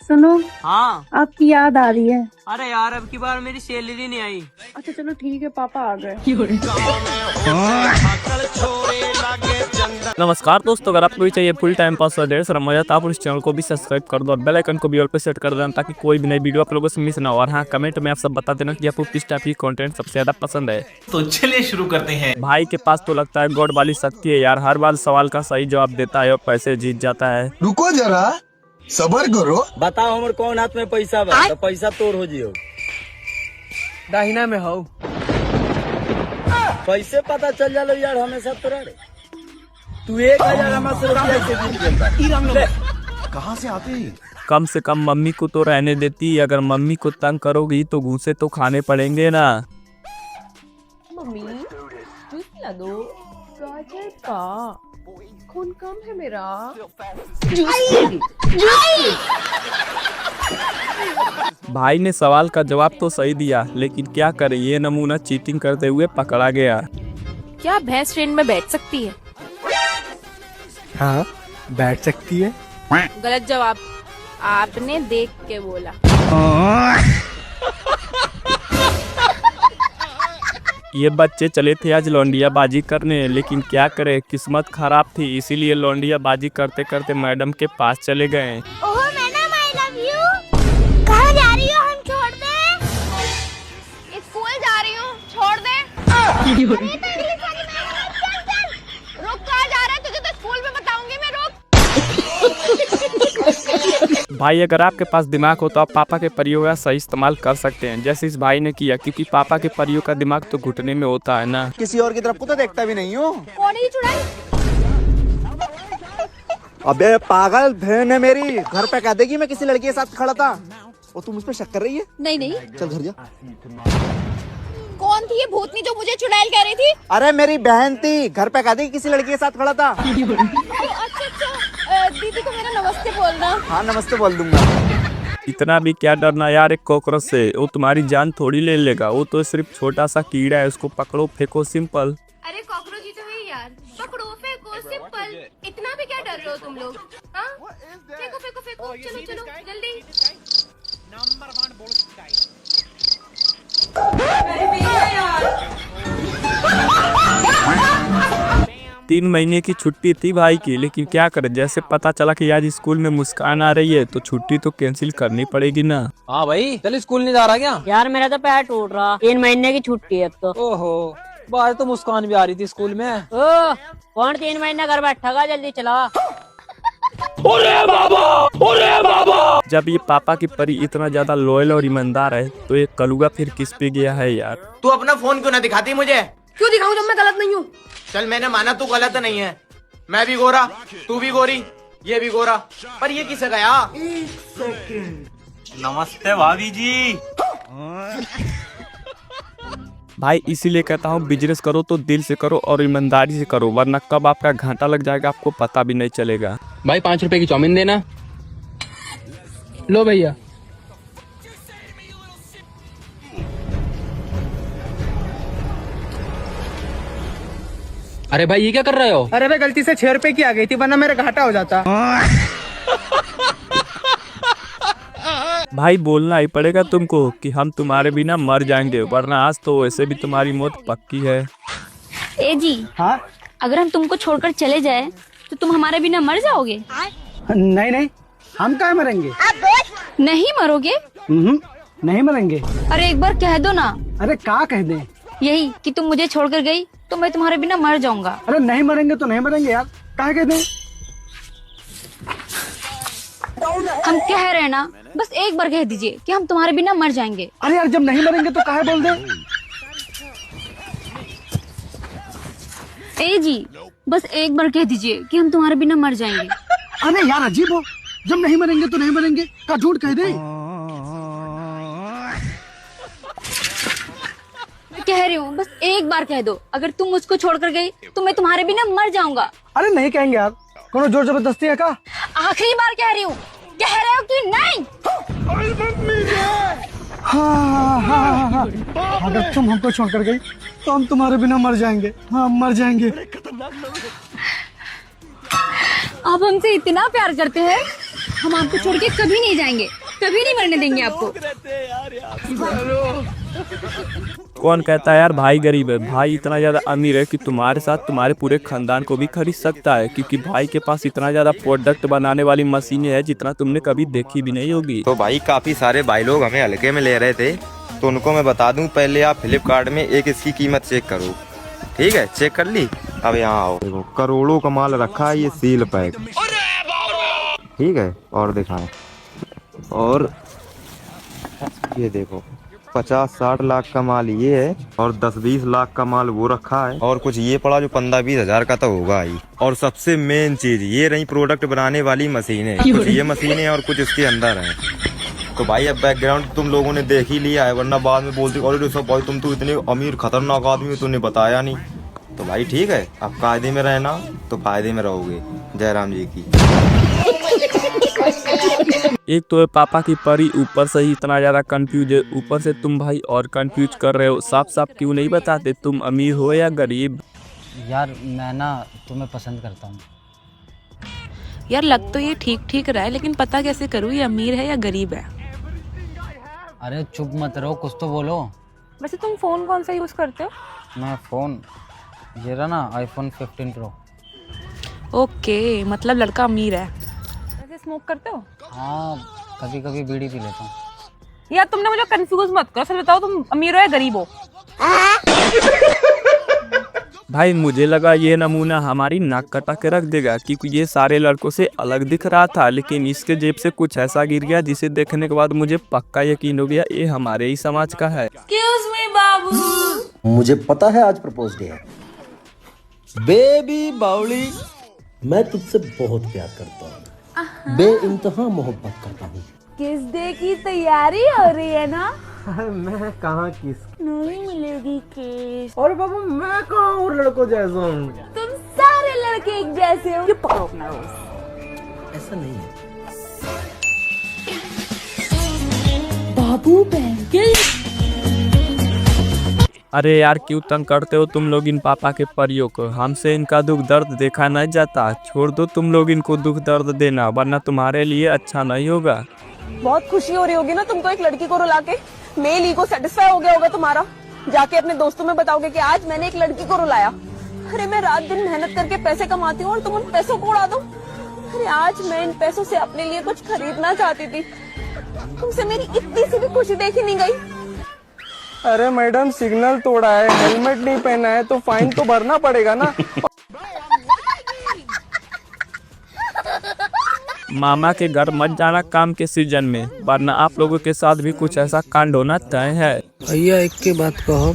सुनो, हाँ। आपकी याद आ रही है। अरे यार अब की बार मेरी सैलरी नहीं आई। अच्छा चलो ठीक है, पापा आ गए। नमस्कार दोस्तों, अगर आपको भी चाहिए फुल टाइम पास और ढेर सारा मजा तो आप इस चैनल को भी सब्सक्राइब कर दो और बेल आइकन को भी ऑल पे सेट कर देना ताकि कोई भी नई वीडियो आप लोगों से मिस ना हो। और हाँ, कमेंट में आप सब बता देना कि आपको किस टाइप की कंटेंट सबसे ज्यादा पसंद है। तो चलिए शुरू करते हैं। भाई के पास तो लगता है गॉड वाली शक्ति है यार, हर बार सवाल का सही जवाब देता है और पैसे जीत जाता है। रुको जरा, सबर करो। बताओ हमर कौन हाथ में पैसा बा, तो पैसा तोड़ हो जियो। दाहिना में हो। कैसे पता चल जालो यार हमेशा तोरा रे? तू 1000 हमसे रुपया से जीत गेल। कहाँ से आते हैं? कम से कम मम्मी को तो रहने देती, अगर मम्मी को तंग करोगी तो घूंसे तो खाने पड़ेंगे ना। मम्मी जूस पिला दो, गाजर का खून कम है मेरा। भाई ने सवाल का जवाब तो सही दिया, लेकिन क्या करे ये नमूना चीटिंग करते हुए पकड़ा गया। क्या भैंस ट्रेन में बैठ सकती है? हाँ, बैठ सकती है। गलत जवाब, आपने देख के बोला। ये बच्चे चले थे आज लौंडिया बाजी करने, लेकिन क्या करे किस्मत खराब थी, इसीलिए लौंडिया बाजी करते करते मैडम के पास चले गए। ओह मैडम, आई लव यू। कहाँ जा रही हो? हम छोड़ दे। स्कूल जा रही हूँ, छोड़ दे। अरे तो इंग्लिश वाली मैडम, चल चल। रुक, कहाँ जा रहा है? तुझे तो स्कूल में बताऊंगी मैं, रुक। भाई अगर आपके पास दिमाग हो तो आप पापा के परियों का सही इस्तेमाल कर सकते हैं, जैसे इस भाई ने किया, क्योंकि पापा के परियों का दिमाग तो घुटने में होता है ना। किसी और की तरफ को तो देखता भी नहीं हूँ। कौन है ये चुड़ैल? अबे पागल बहन है मेरी, घर पे कह देगी मैं किसी लड़की के साथ खड़ा था। और तू मुझ पे शक कर रही है? नहीं नहीं, चल घर जा। कौन थी ये भूतनी जो मुझे चुड़ैल कह रही थी? अरे मेरी बहन थी, घर पे कह देगी किसी लड़की के साथ खड़ा था। अच्छा अच्छा, दीदी को मेरा नमस्ते बोलना। हाँ नमस्ते बोल दूंगा। इतना भी क्या डरना यार एक कॉकरोच से, वो तुम्हारी जान थोड़ी ले लेगा, वो तो सिर्फ छोटा सा कीड़ा है, उसको पकड़ो फेंको सिंपल। अरे कॉकरोच ही तो है यार, पकड़ो फेंको सिंपल। इतना भी क्या डर रहे हो तुम लोग? हाँ? फेंको फेंको फेंको, चलो चलो जल्दी। 3 महीने की छुट्टी थी भाई की, लेकिन क्या करे, जैसे पता चला कि आज स्कूल में मुस्कान आ रही है तो छुट्टी तो कैंसिल करनी पड़ेगी ना। हाँ भाई, चल स्कूल नहीं जा रहा क्या? यार मेरा तो पैर टूट रहा, 3 महीने की छुट्टी है अब तो। ओहो, बाहर तो मुस्कान भी आ रही थी स्कूल में। ओ, कौन 3 महीने घर बैठा गा, जल्दी चला। जब ये पापा की परी इतना ज्यादा लॉयल और ईमानदार है तो ये कलुआ फिर किस पे गया है यार। तू अपना फोन क्यों ना दिखाती मुझे? क्यों दिखाऊं जब मैं गलत नहीं हूँ? चल मैंने माना तू गलत नहीं है, मैं भी गोरा, तू भी गोरी, ये भी गोरा, पर ये किसे गया? नमस्ते भाभी जी। भाई इसीलिए कहता हूँ बिजनेस करो तो दिल से करो और ईमानदारी से करो, वरना कब आपका घाटा लग जाएगा आपको पता भी नहीं चलेगा। भाई 5 रुपए की चाउमीन देना। लो भैया। अरे भाई ये क्या कर रहे हो? अरे भाई गलती से 6 रुपए की आ गई थी, वरना मेरा घाटा हो जाता। भाई बोलना ही पड़ेगा तुमको कि हम तुम्हारे बिना मर जाएंगे, वरना आज तो वैसे भी तुम्हारी मौत पक्की है। ए जी, हाँ? अगर हम तुमको छोड़कर चले जाए तो तुम हमारे बिना मर जाओगे? नहीं नहीं, हम कहाँ मरेंगे? नहीं मरोगे? नहीं मरेंगे। अरे एक बार कह दो ना। अरे क्या कह दे? यही कि तुम मुझे छोड़कर गई तो मैं तुम्हारे बिना मर जाऊंगा। अरे नहीं मरेंगे तो नहीं मरेंगे यार, क्या कह दे? हम कह रहे हैं ना, बस एक बार कह दीजिए कि हम तुम्हारे बिना मर जाएंगे। अरे यार जब नहीं मरेंगे तो काहे बोल दे? ए जी, बस एक बार कह दीजिए कि हम तुम्हारे बिना मर जाएंगे। अरे यार अजीब हो, जब नहीं मरेंगे तो नहीं मरेंगे, क्या झूठ कह दे? मैं कह रही हूँ बस एक बार कह दो, अगर तुम मुझको छोड़कर गई तो मैं तुम्हारे बिना मर जाऊंगा। अरे नहीं कहेंगे यार, कोनो जोर जबरदस्ती है क्या? आखिरी बार कह रही हूँ, कह रहे हो कि नहीं? हाँ। अगर तुम हमको छोड़कर गई तो हम तुम्हारे बिना मर जाएंगे। हाँ मर जाएंगे। आप हमसे इतना प्यार करते हैं, हम आपको छोड़ के कभी नहीं जाएंगे, कभी नहीं मरने देंगे आपको। कौन कहता है यार भाई गरीब है? भाई इतना ज्यादा अमीर है कि तुम्हारे साथ तुम्हारे पूरे खानदान को भी खरीद सकता है, क्योंकि भाई के पास इतना ज्यादा प्रोडक्ट बनाने वाली मशीनें है जितना तुमने कभी देखी भी नहीं होगी। तो भाई काफी सारे भाई लोग हमें हल्के में ले रहे थे, तो उनको मैं बता दूं, पहले आप फ्लिपकार्ट में एक इसकी कीमत चेक करो। ठीक है, चेक कर ली। अब यहाँ आओ, देखो करोड़ों का माल रखा है, ये सील पैक। ठीक है, और दिखाएं, और ये देखो 50-60 लाख का माल ये है, और 10-20 लाख का माल वो रखा है, और कुछ ये पड़ा जो 15-20 हजार का तो होगा ही। और सबसे मेन चीज ये रही प्रोडक्ट बनाने वाली मशीनें, कुछ ये मशीनें और कुछ इसके अंदर हैं। तो भाई अब बैकग्राउंड तुम लोगों ने देख ही लिया है, वरना बाद में बोलते अरे सब भाई तुम तो इतने अमीर खतरनाक आदमी हो, तुमने बताया नहीं। तो भाई ठीक है, अब कायदे में रहना तो फायदे में रहोगे। जयराम जी की। एक तो है पापा की परी, ऊपर से ही इतना ज्यादा कंफ्यूज है, ऊपर से तुम भाई और कंफ्यूज कर रहे हो। साफ साफ क्यों नहीं बताते तुम अमीर हो या गरीब? यार मैं ना तुम्हें पसंद करता हूँ। यार लग तो ये ठीक ठीक रहा है, लेकिन पता कैसे करूँ ये अमीर है या गरीब है? अरे चुप मत रहो, कुछ तो बोलो। वैसे तुम फोन कौन सा यूज करते हो? मैं फ़ोन ये रहा ना, iPhone 15 Pro। ओके, मतलब लड़का अमीर है। वैसे स्मोक करते हो? हाँ, कभी कभी बीड़ी पी लेता हूँ। यार तुमने मुझे कंफ्यूज मत करो, सच बताओ तुम अमीर हो या गरीब हो? भाई मुझे लगा ये नमूना हमारी नाक कटा के रख देगा, क्योंकि ये सारे लड़कों से अलग दिख रहा था, लेकिन इसके जेब से कुछ ऐसा गिर गया जिसे देखने के बाद मुझे पक्का यकीन हो गया ये हमारे ही समाज का है। एक्सक्यूज मी बाबू। मुझे पता है आज प्रपोज डे है। बेबी बावली, मैं तुझसे बहुत प्यार करता हूँ, बेइंतहा मोहब्बत करता हूँ। किस डे की तैयारी हो रही है ना? मैं कहाँ किस नहीं मिलेगी किस। और बाबू मैं कहाँ और लड़कों जैसा हूँ? तुम सारे लड़के एक जैसे हो। ये पकड़ो अपना रोज। ऐसा नहीं है बाबू बहन के। अरे यार क्यों तंग करते हो तुम लोग इन पापा के परियों को? हमसे इनका दुख दर्द देखा नहीं जाता। छोड़ दो तुम लोग इनको दुख दर्द देना, वरना तुम्हारे लिए अच्छा नहीं होगा। बहुत खुशी हो रही होगी ना तुमको एक लड़की को रुला के। मेल ईगो सेटिस्फाई हो गया होगा तुम्हारा। जाके अपने दोस्तों में बताओगे कि आज मैंने एक लड़की को रुलाया। अरे मैं रात दिन मेहनत करके पैसे कमाती हूँ और तुम उन पैसों को उड़ा दो। अरे आज मैं इन पैसों से अपने लिए कुछ खरीदना चाहती थी, तुमसे मेरी इतनी सी भी खुशी देखी नहीं गई। अरे मैडम सिग्नल तोड़ा है, हेलमेट नहीं पहना है तो फाइन तो भरना पड़ेगा ना। मामा के घर मत जाना काम के सीजन में, वरना आप लोगों के साथ भी कुछ ऐसा कांड होना तय है। भैया एक के बात कहो,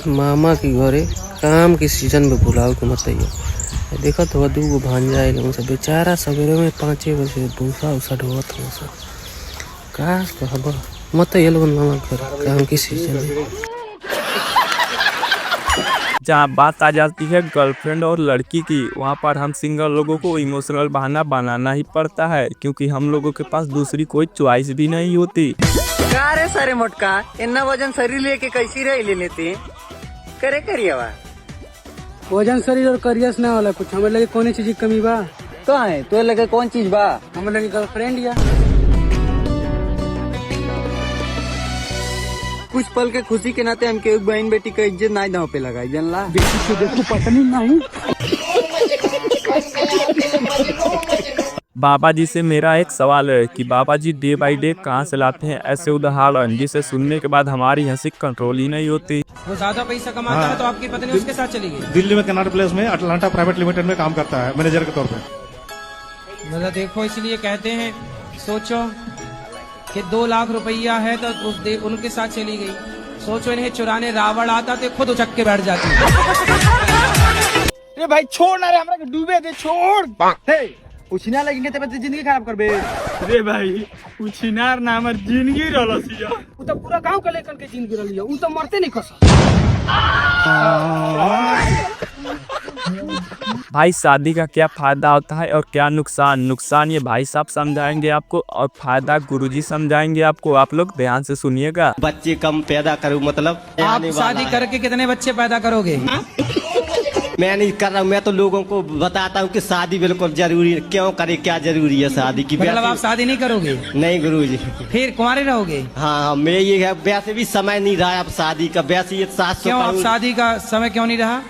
मामा की घरे काम के सीजन में बुलाओ के मत आइयो। देखा तो दू गो भांजा आए सब बेचारा सवेरे में 5 बजे भूसा उसा ढोत हो सब का कहब मत ये लोग मामा घर काम के सीजन में। जहाँ बात आ जाती है गर्लफ्रेंड और लड़की की, वहाँ पर हम सिंगल लोगों को इमोशनल बहाना बनाना ही पड़ता है, क्योंकि हम लोगों के पास दूसरी कोई चॉइस भी नहीं होती। का रे सारे मोटका इतना वजन शरीर लेके कैसी रह ले लेते करे करिएवा। वजन शरीर और करियस ना वाला कुछ हमें लगे कौन चीज की कमी बा? कहाँ है तो लगे कौन चीज बा? हमें लगे गर्लफ्रेंड या कुछ पल के खुशी के नाते हमके एक बहन बेटी का इज्जत ना दांव पे लगाई जानला। बेटी से देखो पत्नी नहीं। बाबा जी से मेरा एक सवाल है कि बाबा जी डे बाई डे कहाँ से लाते हैं ऐसे उदाहरण जिसे सुनने के बाद हमारी हंसी कंट्रोल ही नहीं होती। वो ज्यादा पैसा कमाता है तो आपकी पत्नी उसके साथ चली गई। दिल्ली में कनाट प्लेस में अटलांटा प्राइवेट लिमिटेड में काम करता है मैनेजर के तौर पे। मतलब देखो इसलिए कहते हैं सोचो कि 2 लाख रुपया है तो उनके साथ चली गई। सोचो इन्हें चुराने रावण आता तो खुद उचक के बैठ जाती। अरे भाई छोड़ ना रे, हमरा के डूबे दे छोड़। उछिना लगेंगे तब जिंदगी खराब करबे। अरे भाई उछिनार ना हमर जिंदगी रहलसिया। उ तो पूरा गांव के लेकर के जिंदगी रहलियो, उ तो मरते नहीं खस। भाई शादी का क्या फायदा होता है और क्या नुकसान? नुकसान ये भाई साहब समझाएंगे आपको और फायदा गुरुजी समझाएंगे आपको। आप लोग ध्यान से सुनिएगा। बच्चे कम पैदा करो मतलब आप शादी करके कितने बच्चे पैदा करोगे? मैं नहीं कर रहा हूँ, मैं तो लोगों को बताता हूँ कि शादी बिल्कुल जरूरी है। क्यों करे, क्या जरूरी है शादी की? मतलब आप शादी नहीं करोगे? नहीं गुरुजी। फिर कुंवारे रहोगे? हाँ, मैं ये है, वैसे भी समय नहीं रहा अब शादी का, वैसे ये 700 क्यों आप शादी का समय क्यों नहीं रहा?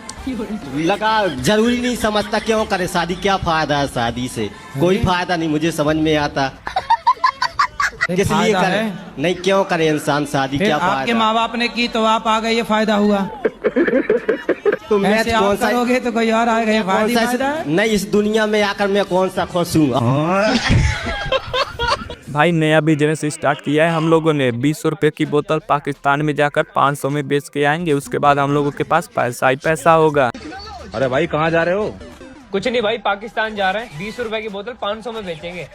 लगा जरूरी नहीं समझता, क्यों करे शादी, क्या फायदा है शादी से? कोई फायदा नहीं मुझे समझ में आता। किस लिए करे? नहीं, क्यों करे इंसान शादी, क्या फायदा? आपके माँ बाप ने की तो आप आ गए, ये फायदा हुआ। तो मैं ऐसे आप करोगे तो कोई और आएगा, ये फायदा है? नहीं, इस दुनिया में आकर मैं कौन सा खुश हूँ। भाई नया बिजनेस स्टार्ट किया है हम लोगों ने। 20 रुपए की बोतल पाकिस्तान में जाकर 500 में बेच के आएंगे, उसके बाद हम लोगों के पास पैसा ही पैसा होगा। अरे भाई कहाँ जा रहे हो? कुछ नहीं भाई, पाकिस्तान जा रहे हैं। 20 रुपए की बोतल 500 में बेचेंगे।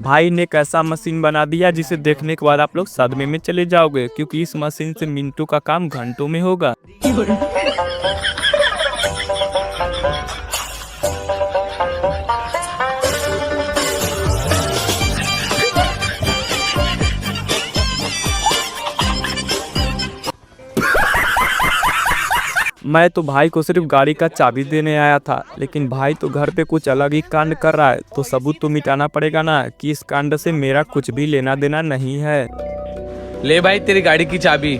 भाई ने एक ऐसा मशीन बना दिया जिसे देखने के बाद आप लोग सदमे में चले जाओगे, क्योंकि इस मशीन से मिनटों का काम घंटों में होगा। मैं तो भाई को सिर्फ गाड़ी का चाबी देने आया था, लेकिन भाई तो घर पे कुछ अलग ही कांड कर रहा है, तो सबूत तो मिटाना पड़ेगा ना कि इस कांड से मेरा कुछ भी लेना देना नहीं है। ले भाई तेरी गाड़ी की चाबी।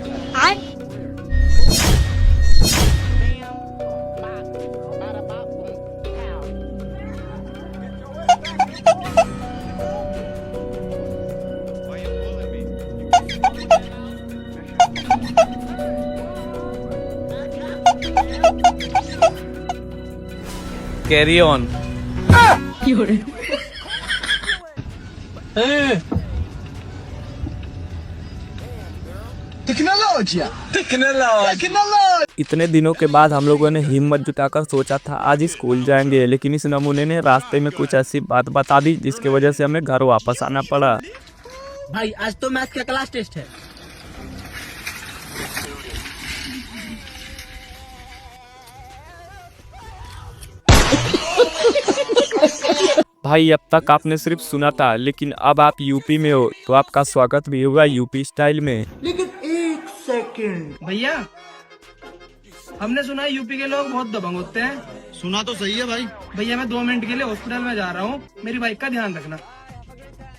Carry on. इतने दिनों के बाद हम लोगों ने हिम्मत जुटाकर सोचा था आज स्कूल जाएंगे, लेकिन इस नमूने ने रास्ते में कुछ ऐसी बात बता दी जिसकी वजह से हमें घर वापस आना पड़ा। भाई आज तो मैथ का क्लास टेस्ट है। भाई अब तक आपने सिर्फ सुना था, लेकिन अब आप यूपी में हो तो आपका स्वागत भी होगा यूपी स्टाइल में। लेकिन 1 सेकंड भैया, हमने सुना है यूपी के लोग बहुत दबंग होते हैं। सुना तो सही है भाई। भैया मैं 2 मिनट के लिए हॉस्पिटल में जा रहा हूँ, मेरी बाइक का ध्यान रखना।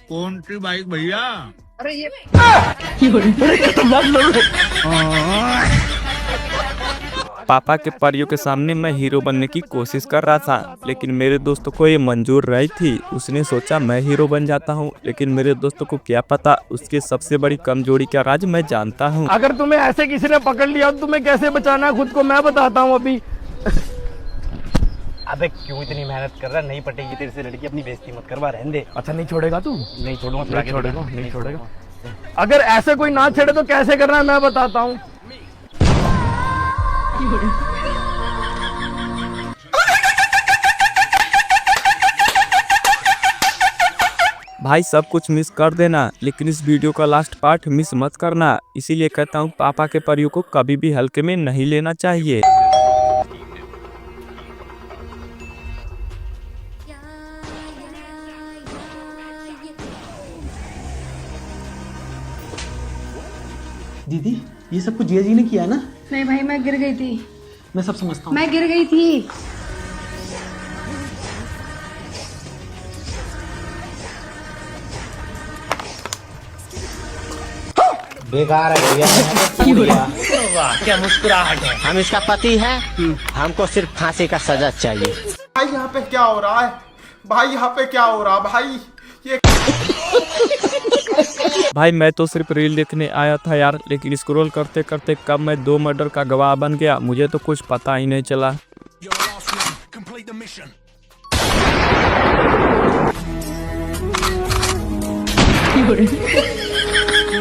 कौन सी बाइक भैया? अरे ये पापा के परियों के सामने मैं हीरो बनने की कोशिश कर रहा था, लेकिन मेरे दोस्तों को ये मंजूर रही थी। उसने सोचा मैं हीरो बन जाता हूँ, लेकिन मेरे दोस्तों को क्या पता उसकी सबसे बड़ी कमजोरी का राज मैं जानता हूँ। अगर तुम्हें ऐसे किसी ने पकड़ लिया तो तुम्हें कैसे बचाना है खुद को मैं बताता हूँ अभी। अबे क्यों इतनी मेहनत कर रहा है? नहीं पटेगी तेरे से लड़की, अपनी बेइज्जती मत करवा, रहने दे। अच्छा नहीं छोड़ेगा तू? नहीं छोड़ूंगा, नहीं छोड़ेगा। अगर ऐसे कोई ना छेड़े तो कैसे करना है मैं बताता हूँ। भाई सब कुछ मिस कर देना, लेकिन इस वीडियो का लास्ट पार्ट मिस मत करना। इसीलिए कहता हूँ पापा के परियों को कभी भी हल्के में नहीं लेना चाहिए। दीदी ये सब कुछ जिया जी ने किया है ना? नहीं भाई, मैं गिर गई थी। मैं सब समझता हूँ। मैं गिर गई थी। बेकार है भैया। क्या मुस्कुराहट है। हम इसका पति है, हमको सिर्फ फांसी का सजा चाहिए। भाई यहाँ पे क्या हो रहा है? भाई यहाँ पे क्या हो रहा है भाई? ये भाई मैं तो सिर्फ रील देखने आया था यार, लेकिन स्क्रॉल करते करते कब मैं 2 मर्डर का गवाह बन गया मुझे तो कुछ पता ही नहीं चला।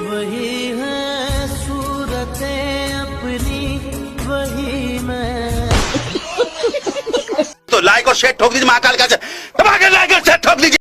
वही है सूरतें अपनी, वही मैं। तो लाइक और शेयर ठोक दीजिए, महाकाल का लाइक और शेयर ठोक दीजिए।